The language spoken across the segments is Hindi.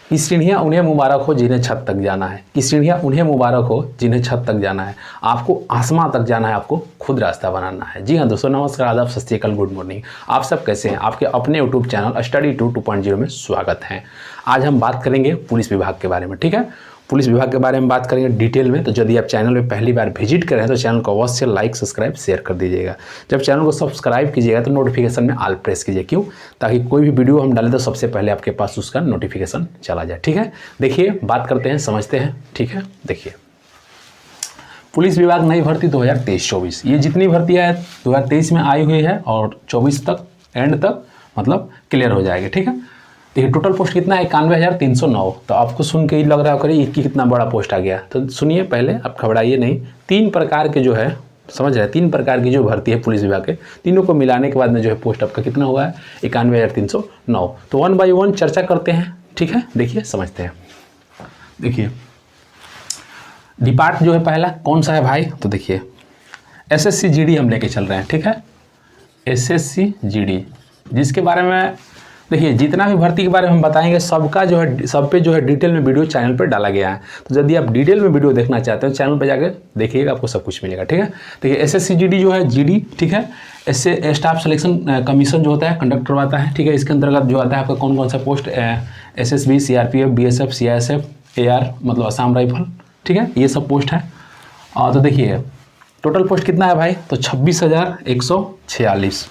कि सीढ़ियाँ उन्हें मुबारक हो जिन्हें छत तक जाना है, कि सीढ़ियाँ उन्हें मुबारक हो जिन्हें छत तक जाना है, आपको आसमां तक जाना है, आपको खुद रास्ता बनाना है। जी हाँ दोस्तों, नमस्कार, आदाब, सत श्री अकाल, गुड मॉर्निंग। आप सब कैसे हैं? आपके अपने यूट्यूब चैनल स्टडी 2.0 में स्वागत है। आज हम बात करेंगे पुलिस विभाग के बारे में। ठीक है, पुलिस विभाग के बारे में बात करेंगे डिटेल में। तो यदि आप चैनल में पहली बार विजिट करें तो चैनल को अवश्य लाइक, सब्सक्राइब, शेयर कर दीजिएगा। जब चैनल को सब्सक्राइब कीजिएगा तो नोटिफिकेशन में ऑल प्रेस कीजिए। क्यों? ताकि कोई भी वीडियो हम डालें तो सबसे पहले आपके पास उसका नोटिफिकेशन चला जाए। ठीक है, देखिए बात करते हैं, समझते हैं। ठीक है, देखिए पुलिस विभाग नई भर्ती 2023-24, ये जितनी भर्तियाँ 2023 में आई हुई है और 24 तक एंड तक मतलब क्लियर हो जाएगी। ठीक है, देखिए टोटल पोस्ट कितना है? 91,309। तो आपको सुन के ही लग रहा है करिए कि कितना बड़ा पोस्ट आ गया। तो सुनिए, पहले आप घबराइए नहीं। 3 प्रकार के जो है, समझ रहे हैं, 3 प्रकार की जो भर्ती है पुलिस विभाग के, तीनों को मिलाने के बाद में जो है पोस्ट आपका कितना हुआ है? 91,309। तो 1 बाई 1 चर्चा करते हैं। ठीक है, देखिए समझते हैं। देखिए डिपार्ट जो है पहला कौन सा है भाई? तो देखिए SSC GD हम लेके चल रहे हैं। ठीक है, SSC GD, जिसके बारे में देखिए जितना भी भर्ती के बारे में हम बताएंगे सबका जो है, सब पे जो है डिटेल में वीडियो चैनल पर डाला गया है। तो यदि आप डिटेल में वीडियो देखना चाहते हो चैनल पर जाकर देखिएगा, आपको सब कुछ मिलेगा। ठीक है, देखिए SSC GD जो है GD, ठीक है, इससे स्टाफ सिलेक्शन कमीशन जो होता है कंडक्ट करवाता है। ठीक है, इसके अंतर्गत जो आता है आपका कौन कौन सा post, SSB, CRPF, BSF, CISF, AR मतलब असम राइफल। ठीक है, ये सब पोस्ट है। तो देखिए टोटल पोस्ट कितना है भाई? तो 26,146,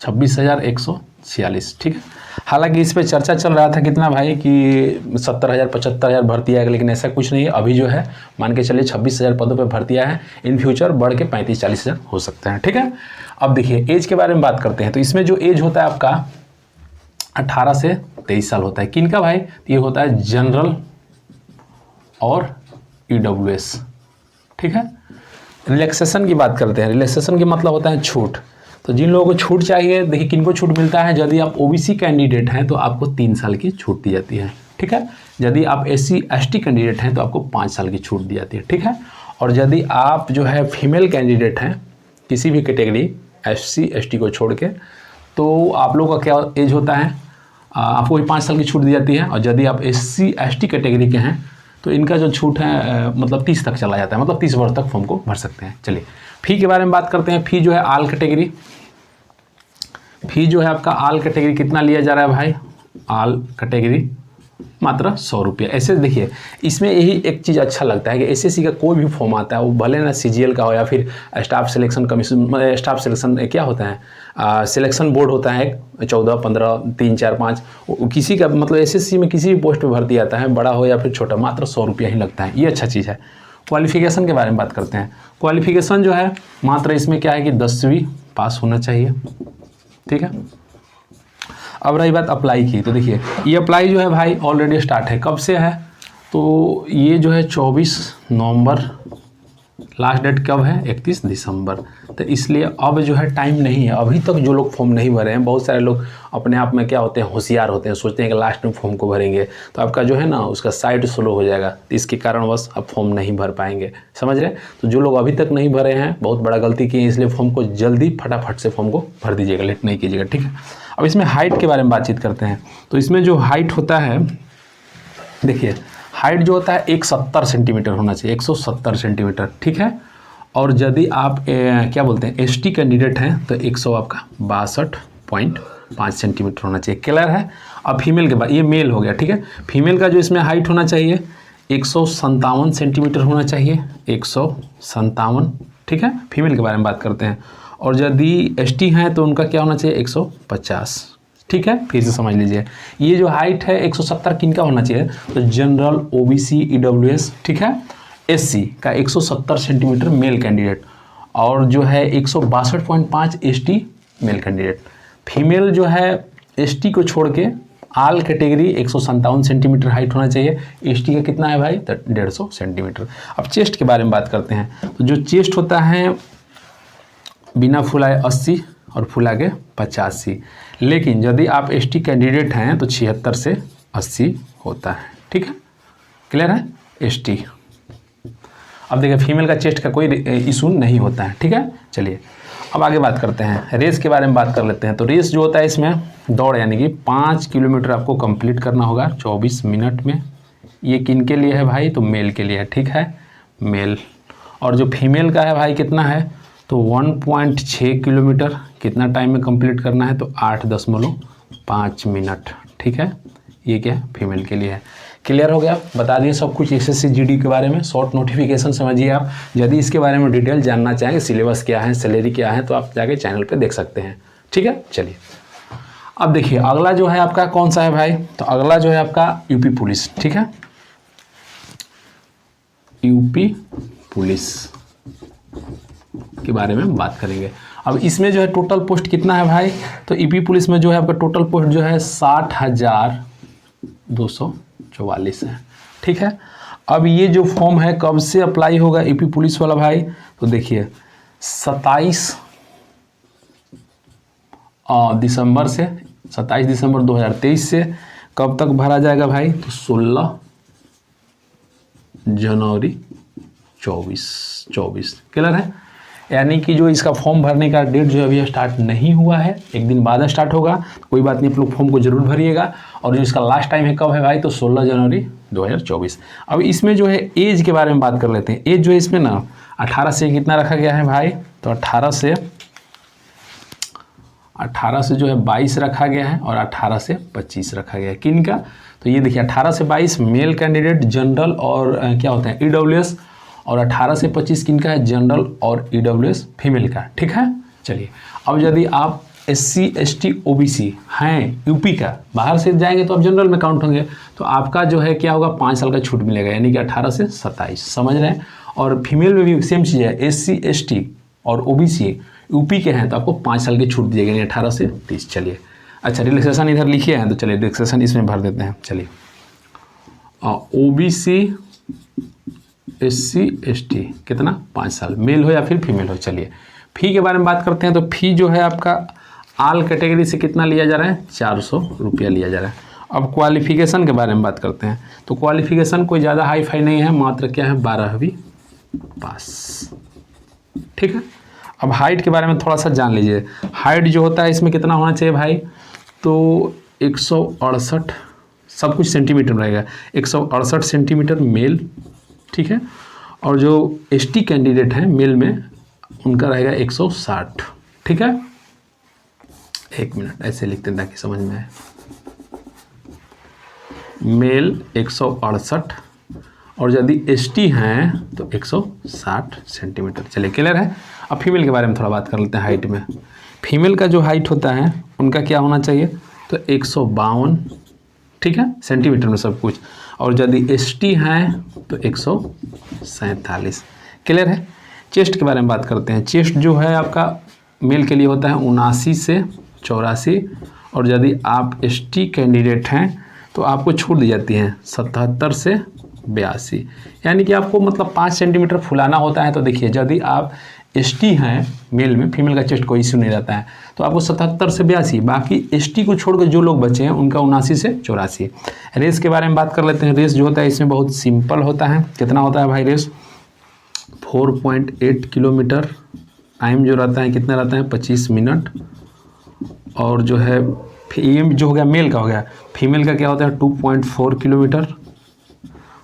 26,146। ठीक है, हालांकि इस पे चर्चा चल रहा था कितना भाई कि 70,000 75,000 भर्ती आएगा, लेकिन ऐसा कुछ नहीं है। अभी जो है मान के चलिए 26,000 पदों पे भर्तियाँ हैं। इन फ्यूचर बढ़ के 35-40,000 हो सकते हैं। ठीक है, अब देखिए एज के बारे में बात करते हैं। तो इसमें जो एज होता है आपका 18 से 23 साल होता है। किनका भाई? ये होता है जनरल और EWS। ठीक है, रिलैक्सेशन की बात करते हैं। रिलैक्सेशन की मतलब होता है छूट। तो जिन लोगों को छूट चाहिए, देखिए किनको छूट मिलता है? यदि आप OBC कैंडिडेट हैं तो आपको 3 साल की छूट दी जाती है। ठीक है, यदि आप SC ST कैंडिडेट हैं तो आपको 5 साल की छूट दी जाती है। ठीक है, और यदि आप जो है फीमेल कैंडिडेट हैं किसी भी कैटेगरी SC ST को छोड़ के, तो आप लोगों का क्या एज होता है? आपको भी 5 साल की छूट दी जाती है। और यदि आप SC ST कैटेगरी के हैं तो इनका जो छूट है मतलब 30 तक चला जाता है, मतलब 30 वर्ष तक फॉर्म को भर सकते हैं। चलिए फ़ी के बारे में बात करते हैं। फ़ी जो है आल कैटेगरी, फ़ी जो है आपका आल कैटेगरी कितना लिया जा रहा है भाई? आल कैटेगरी मात्र 100 रुपये। ऐसे देखिए इसमें यही एक चीज़ अच्छा लगता है कि SSC का कोई भी फॉर्म आता है, वो भले ना CGL का हो या फिर staff selection commission, staff selection क्या होता है, सिलेक्शन बोर्ड होता है 14, 15, 3, 4, 5, किसी का मतलब SSC में किसी भी पोस्ट पे भर्ती आता है, बड़ा हो या फिर छोटा, मात्र 100 रुपया ही लगता है। ये अच्छा चीज़ है। क्वालिफिकेशन के बारे में बात करते हैं। क्वालिफिकेशन जो है मात्र इसमें क्या है कि 10वीं पास होना चाहिए। ठीक है, अब रही बात अप्लाई की। तो देखिए ये अप्लाई जो है भाई ऑलरेडी स्टार्ट है। कब से है? तो ये जो है 24 नवंबर, लास्ट डेट कब है? 31 दिसंबर। तो इसलिए अब जो है टाइम नहीं है। अभी तक जो लोग फॉर्म नहीं भरे हैं, बहुत सारे लोग अपने आप में क्या होते हैं, होशियार होते हैं, सोचते हैं कि लास्ट में फॉर्म को भरेंगे तो आपका जो है ना उसका साइट स्लो हो जाएगा। तो इसके कारणवश अब फॉर्म नहीं भर पाएंगे, समझ रहे हैं? तो जो लोग अभी तक नहीं भरे हैं बहुत बड़ा गलती की है, इसलिए फॉर्म को जल्दी फटाफट से फॉर्म को भर दीजिएगा, लेट नहीं कीजिएगा। ठीक है, अब इसमें हाइट के बारे में बातचीत करते हैं। तो इसमें जो हाइट होता है, देखिए हाइट जो होता है 170 सेंटीमीटर होना चाहिए, 170 सेंटीमीटर। ठीक है, और यदि आप क्या बोलते हैं ST कैंडिडेट हैं तो 100 आपका 62.5 सेंटीमीटर होना चाहिए। क्लियर है? अब फीमेल के बाद, ये मेल हो गया। ठीक है, फीमेल का जो इसमें हाइट होना चाहिए 157 सेंटीमीटर होना चाहिए, 157। ठीक है, फीमेल के बारे में बात करते हैं। और यदि ST हैं तो उनका क्या होना चाहिए? 150। ठीक है, फिर से समझ लीजिए, ये जो हाइट है 170 किनका होना चाहिए? तो जनरल, OBC, EWS, ठीक है, SC का 170 सेंटीमीटर मेल कैंडिडेट, और जो है 162.5 ST मेल कैंडिडेट। फीमेल जो है ST को छोड़ के आल कैटेगरी 157 सेंटीमीटर हाइट होना चाहिए। ST का कितना है भाई? तो 150 सेंटीमीटर। अब चेस्ट के बारे में बात करते हैं। तो जो चेस्ट होता है बिना फुलाए 80 और फुला के 85, लेकिन यदि आप ST कैंडिडेट हैं तो 76 से 80 होता है। ठीक है, क्लियर है? ST। अब देखिए फीमेल का चेस्ट का कोई इशू नहीं होता है। ठीक है, चलिए अब आगे बात करते हैं, रेस के बारे में बात कर लेते हैं। तो रेस जो होता है इसमें दौड़ यानी कि 5 किलोमीटर आपको कंप्लीट करना होगा 24 मिनट में। ये किन के लिए है भाई? तो मेल के लिए है, ठीक है, मेल। और जो फीमेल का है भाई कितना है? तो 1.6 किलोमीटर कितना टाइम में कंप्लीट करना है? तो 8.5 मिनट, ठीक है। ये क्या है? फीमेल के लिए है। क्लियर हो गया? बता दिए सब कुछ एसएससी जीडी के बारे में। शॉर्ट नोटिफिकेशन समझिए आप। यदि इसके बारे में डिटेल जानना चाहेंगे, सिलेबस क्या है, सैलरी क्या है, तो आप जाके चैनल पे देख सकते हैं, ठीक है। चलिए अब देखिए अगला जो है आपका कौन सा है भाई? तो अगला जो है आपका यूपी पुलिस, ठीक है, यूपी पुलिस के बारे में बात करेंगे। अब इसमें जो है टोटल पोस्ट कितना है भाई? तो यूपी पुलिस में जो है आपका टोटल पोस्ट जो है 60,244 है, ठीक है। अब ये जो फॉर्म है कब से अप्लाई होगा यूपी पुलिस वाला भाई? तो देखिए 27 दिसंबर से, 27 दिसंबर 2023 से कब तक भरा जाएगा भाई? तो 16 जनवरी 24 क्लियर है। यानी कि जो इसका फॉर्म भरने का डेट जो है अभी स्टार्ट नहीं हुआ है, एक दिन बाद स्टार्ट होगा। कोई बात नहीं, आप लोग फॉर्म को जरूर भरिएगा। और जो इसका लास्ट टाइम है कब है भाई? तो 16 जनवरी 2024। अब इसमें जो है एज के बारे में बात कर लेते हैं। एज जो है इसमें ना 18 से कितना रखा गया है भाई? तो 18 से जो है 22 रखा गया है और 18 से 25 रखा गया है। किन का? तो ये देखिए 18 से 22 मेल कैंडिडेट जनरल और क्या होता है ईडब्ल्यूएस, और 18 से 25 किन का है? जनरल और ईडब्ल्यूएस फीमेल का, ठीक है। चलिए अब यदि आप SC ST OBC हैं यूपी का, बाहर से जाएंगे तो आप जनरल में काउंट होंगे, तो आपका जो है क्या होगा? 5 साल का छूट मिलेगा, यानी कि 18 से 27, समझ रहे हैं। और फीमेल में भी सेम चीज़ है, SC ST और OBC यूपी के हैं तो आपको 5 साल की छूट दिएगी, यानी 18 से 30। चलिए अच्छा, रिलैक्सेशन इधर लिखिए हैं, तो चलिए रिलैक्सेशन इसमें भर देते हैं। चलिए OBC SC ST कितना? 5 साल, मेल हो या फिर फीमेल हो। चलिए फ़ी के बारे में बात करते हैं। तो फ़ी जो है आपका आल कैटेगरी से कितना लिया जा रहा है? 400 रुपया लिया जा रहा है। अब क्वालिफिकेशन के बारे में बात करते हैं। तो क्वालिफिकेशन कोई ज़्यादा हाई फाई नहीं है, मात्र क्या है? 12वीं पास, ठीक है। अब हाइट के बारे में थोड़ा सा जान लीजिए। हाइट जो होता है इसमें कितना होना चाहिए भाई? तो 168, सब कुछ सेंटीमीटर में रहेगा, 168 सेंटीमीटर मेल, ठीक है। और जो ST कैंडिडेट हैं मेल में, उनका रहेगा 160, ठीक है। एक मिनट ऐसे लिखते हैं ताकि समझ में आए। मेल 168 और यदि ST हैं तो 160 सेंटीमीटर। चलिए क्लियर है। अब फीमेल के बारे में थोड़ा बात कर लेते हैं। हाइट में फीमेल का जो हाइट होता है उनका क्या होना चाहिए? तो 152, ठीक है, सेंटीमीटर में सब कुछ। और यदि ST हैं तो 147। क्लियर है। चेस्ट के बारे में बात करते हैं। चेस्ट जो है आपका मेल के लिए होता है 79 से 84, और यदि आप ST कैंडिडेट हैं तो आपको छूट दी जाती है 77 से 82, यानी कि आपको मतलब 5 सेंटीमीटर फुलाना होता है। तो देखिए यदि आप ST हैं मेल में, फीमेल का चेस्ट कोई इश्यू नहीं रहता है, तो आपको 77 से 82, बाकी ST को छोड़कर जो लोग बचे हैं उनका 79 से 84। रेस के बारे में बात कर लेते हैं। रेस जो होता है इसमें बहुत सिंपल होता है। कितना होता है भाई रेस? 4.8 किलोमीटर। टाइम जो रहता है कितना रहता है? 25 मिनट। और जो है ये जो हो गया मेल का हो गया। फीमेल का क्या होता है? 2.4 किलोमीटर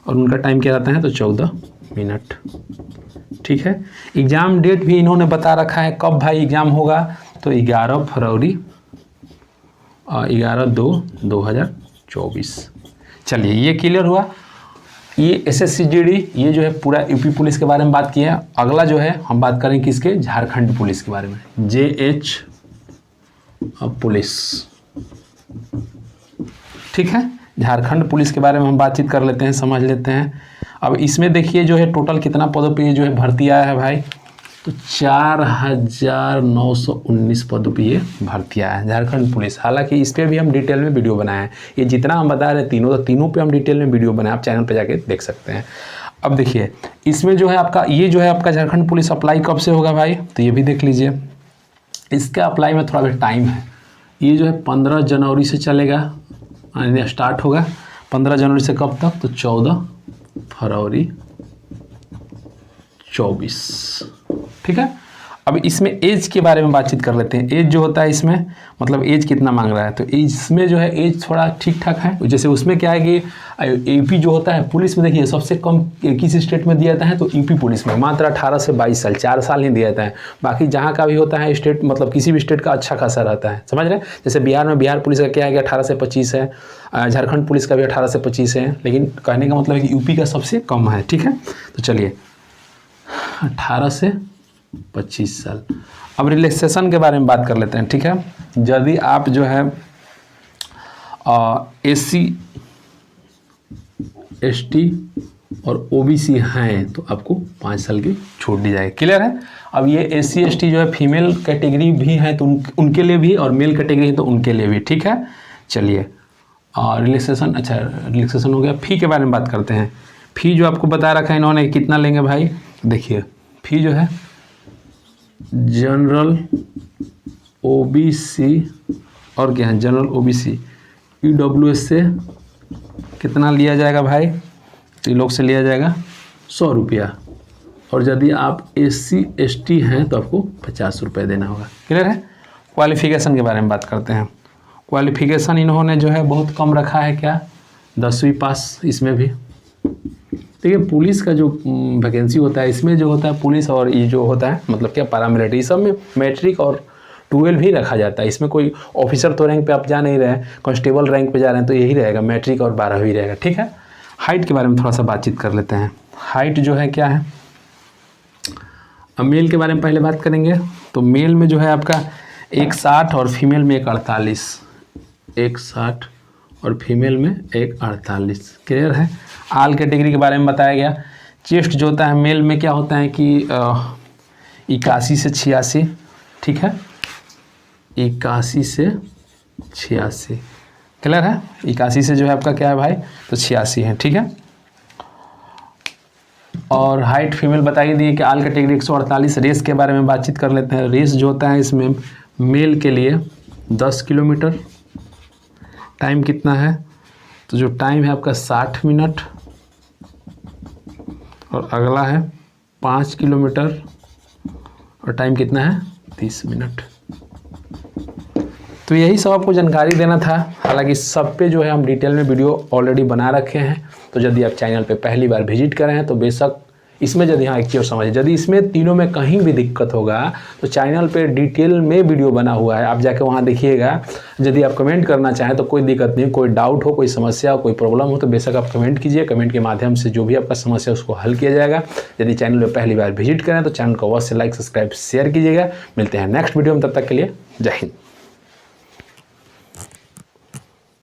और उनका टाइम क्या रहता है? तो 14 मिनट, ठीक है। एग्ज़ाम डेट भी इन्होंने बता रखा है कब भाई एग्ज़ाम होगा? तो 11 फरवरी 11/2/2024। चलिए ये क्लियर हुआ। ये SSC GD ये जो है पूरा यूपी पुलिस के बारे में बात की है। अगला जो है हम बात करें किसके? झारखंड पुलिस के बारे में, JH पुलिस, ठीक है। झारखंड पुलिस के बारे में हम बातचीत कर लेते हैं, समझ लेते हैं। अब इसमें देखिए जो है टोटल कितना पदों पे जो है भर्ती आया है भाई? तो 4919 पदों पे ये भर्ती आया है झारखंड पुलिस। हालांकि इस पर भी हम डिटेल में वीडियो बनाए हैं। ये जितना हम बता रहे हैं तीनों पे हम डिटेल में वीडियो बनाए, आप चैनल पे जाके देख सकते हैं। अब देखिए इसमें जो है आपका ये जो है आपका झारखंड पुलिस अप्लाई कब से होगा भाई? तो ये भी देख लीजिए। इसका अप्लाई में थोड़ा भी टाइम है। ये जो है 15 जनवरी से चलेगा, स्टार्ट होगा 15 जनवरी से कब तक? तो 14 फरवरी 24, ठीक है। अब इसमें एज के बारे में बातचीत कर लेते हैं। एज जो होता है इसमें मतलब एज कितना मांग रहा है, तो एज इसमें जो है एज थोड़ा ठीक ठाक है। जैसे उसमें क्या है कि यूपी जो होता है पुलिस में, देखिए सबसे कम किस स्टेट में दिया जाता है, तो यूपी पुलिस में मात्र 18 से 22 साल, 4 साल ही दिया जाता है। बाकी जहाँ का भी होता है स्टेट, मतलब किसी भी स्टेट का अच्छा खासा रहता है, समझ रहे हैं। जैसे बिहार में बिहार पुलिस का क्या है कि 18 से 25 है, झारखंड पुलिस का भी 18 से 25 है, लेकिन कहने का मतलब है कि यूपी का सबसे कम है, ठीक है। तो चलिए 18 से 25 साल। अब रिलैक्सेशन के बारे में बात कर लेते हैं, ठीक है। यदि आप जो है SC ST और OBC हैं तो आपको 5 साल की छूट दी जाएगी। क्लियर है। अब ये SC ST जो है फीमेल कैटेगरी भी है तो उनके लिए भी, और मेल कैटेगरी है तो उनके लिए भी, ठीक है। चलिए रिलैक्सेशन, अच्छा रिलैक्सेशन हो गया। फ़ी के बारे में बात करते हैं। फ़ी जो आपको बता रखा है इन्होंने कितना लेंगे भाई, देखिए फ़ी जो है जनरल OBC और क्या है जनरल OBC EWS से कितना लिया जाएगा भाई, तो ये लोग से लिया जाएगा 100 रुपया, और यदि आप SC ST हैं तो आपको 50 रुपये देना होगा। क्लियर है। क्वालिफ़िकेशन के बारे में बात करते हैं। क्वालिफ़िकेशन इन्होंने जो है बहुत कम रखा है, क्या 10वीं पास इसमें भी। देखिए पुलिस का जो वैकेंसी होता है इसमें जो होता है पुलिस और ये जो होता है मतलब क्या पैरामिलिट्री, सब में मैट्रिक और 12 ही रखा जाता है। इसमें कोई ऑफिसर तो रैंक पे आप जा नहीं रहे हैं, कांस्टेबल रैंक पे जा रहे हैं तो यही रहेगा, मैट्रिक और 12वीं रहेगा, ठीक है। हाइट के बारे में थोड़ा सा बातचीत कर लेते हैं। हाइट जो है क्या है, अब मेल के बारे में पहले बात करेंगे। तो मेल में जो है आपका 160 और फीमेल में 148, 160 और फीमेल में 148। क्लियर है। आल कैटेगरी के बारे में बताया गया। चेस्ट जो होता है मेल में क्या होता है कि 81 से 86, ठीक है, 81 से 86। क्लियर है। 81 से जो है आपका क्या है भाई, तो 86 है, ठीक है। और हाइट फीमेल बताइए दिए कि आल कैटेगरी 148। रेस के बारे में बातचीत कर लेते हैं। रेस जो होता है इसमें मेल के लिए 10 किलोमीटर, टाइम कितना है, तो जो टाइम है आपका 60 मिनट, और अगला है 5 किलोमीटर और टाइम कितना है 30 मिनट। तो यही सब आपको जानकारी देना था। हालांकि सब पे जो है हम डिटेल में वीडियो ऑलरेडी बना रखे हैं, तो यदि आप चैनल पे पहली बार विजिट कर रहे हैं तो बेशक इसमें यदि हाँ एक चीज़ समझिए, यदि इसमें तीनों में कहीं भी दिक्कत होगा तो चैनल पे डिटेल में वीडियो बना हुआ है, आप जाके वहाँ देखिएगा। यदि आप कमेंट करना चाहें तो कोई दिक्कत नहीं, कोई डाउट हो, कोई समस्या हो, कोई प्रॉब्लम हो तो बेशक आप कमेंट कीजिए। कमेंट के माध्यम से जो भी आपका समस्या है उसको हल किया जाएगा। यदि चैनल पर पहली बार विजिट करें तो चैनल को अवश्य लाइक, सब्सक्राइब, शेयर कीजिएगा। मिलते हैं नेक्स्ट वीडियो में, तब तक के लिए जय हिंद।